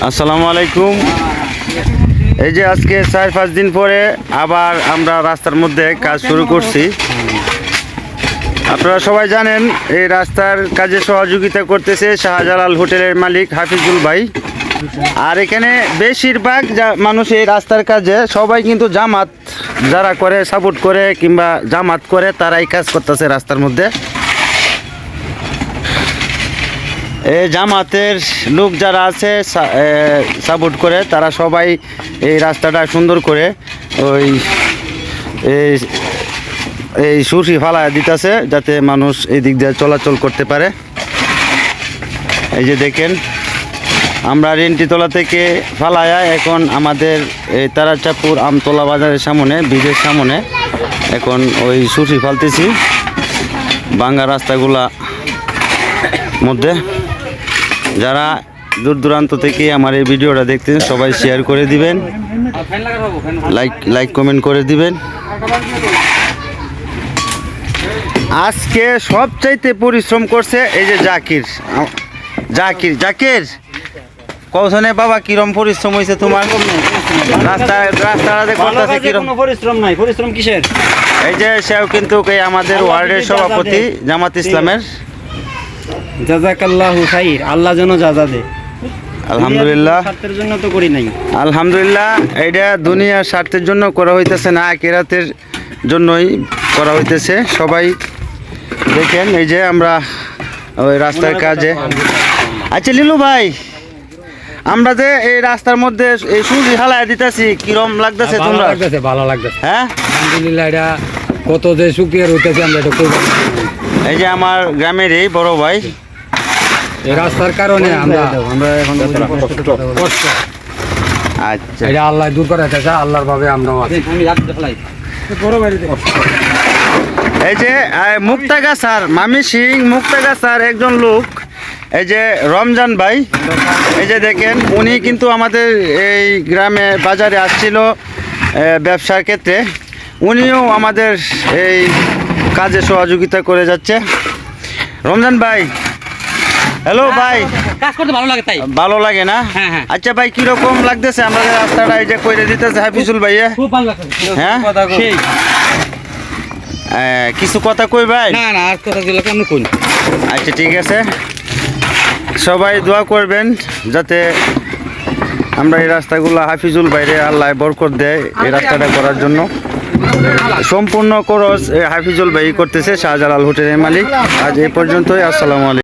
আসসালামু আলাইকুম। এই যে আজকে 4-5 দিন পরে আবার আমরা রাস্তার মধ্যে কাজ শুরু করছি। আপনারা সবাই জানেন এই রাস্তার কাজে সহযোগিতা করতেছে শাহজালাল হোটেলের মালিক হাফিজুল ভাই। আর এখানে বেশিরভাগ মানুষ এই রাস্তার কাজে সবাই কিন্তু জামাত যারা করে, সাপোর্ট করে কিংবা জামাত করে, তারাই কাজ করতেছে রাস্তার মধ্যে। এই জামাতের লোক যারা আছে সাপোর্ট করে, তারা সবাই এই রাস্তাটা সুন্দর করে ওই এই সুরসি ফালায় দিতেছে যাতে মানুষ এই দিক দিয়ে চলাচল করতে পারে। এই যে দেখেন, আমরা রেন্টিতলা থেকে ফালায়া এখন আমাদের এই তারাচাপুর আমতলা বাজারের সামনে, ব্রিজের সামনে এখন ওই সুরসি ফালতেছি ভাঙ্গা রাস্তাগুলা মধ্যে। যারা দূর দূরান্ত থেকে আমার এই ভিডিওটা দেখতেন সবাই শেয়ার করে দিবেন, লাইক কমেন্ট করে দিবেন। আজকে সবচাইতে পরিশ্রম করছে এই যে জাকির কৌশনে বাবা, কিরম পরিশ্রম হয়েছে তোমার? রাস্তাটা করতেছে কিরম? পরিশ্রম নাই, পরিশ্রম কিসের? এই যে সেও কিন্তু আমাদের ওয়ার্ডের সভাপতি জামাত ইসলামের। জাযাকাল্লাহু খাইর, আল্লাহ যেন জাযা দেয়। আলহামদুলিল্লাহ, স্বার্থের জন্য তো করি নাই। আলহামদুলিল্লাহ, এটা দুনিয়ার স্বার্থের জন্য করা হইতেছে না, আখিরাতের জন্যই করা হইতেছে। সবাই দেখেন এই যে আমরা ওই রাস্তার কাজে। আচ্ছা লিলু ভাই, আমরা যে এই রাস্তার মধ্যে এই সুজি হালায় দিতেছি, কিরম লাগতেছে তোমরা? ভালো লাগতেছে, হ্যাঁ আলহামদুলিল্লাহ। এটা কত যে শুকিয়ে রইতেছে আমরা এটা কই। এই যে আমার গ্রামের এই বড় ভাই, এই রাস্তার কারণে আমরা এখন কষ্ট। আচ্ছা, এটা আল্লাহ দূর করে দিতেছে, আল্লাহর ভাবে আমরাও আছি। এই যে মুক্তাগাছার মামি সিং মুক্তাগাছার একজন লোক, এই যে রমজান ভাই, এই যে দেখেন উনি কিন্তু আমাদের এই গ্রামে বাজারে আসছিল ব্যবসার ক্ষেত্রে। উনিও আমাদের এই কাজে সহযোগিতা করে যাচ্ছে। রমজান ভাই, হ্যালো ভাই, কাজ করতে ভালো লাগে তাই। ভালো লাগে না? হ্যাঁ, হ্যাঁ। আচ্ছা ভাই, কিরকম লাগতেছে আমাদের রাস্তাটা এই যে কইরে দিতেছে হাফিজুল ভাইয়া? খুব ভালো লাগছে। হ্যাঁ, সেই কিছু কথা কই ভাই? না না, আর কথা দিলে কেমন কই। আচ্ছা ঠিক আছে, সবাই দোয়া করবেন যাতে আমরা এই রাস্তাগুলো হাফিজুল ভাইরে আল্লাহ বরকত দেয় এই রাস্তাটা করার জন্য। সম্পূর্ণ খরচ হাফিজুল ভাই করতেছে, শাহজালাল হোটেলের মালিক। আজ এই পর্যন্তই, আসসালামু আলাইকুম।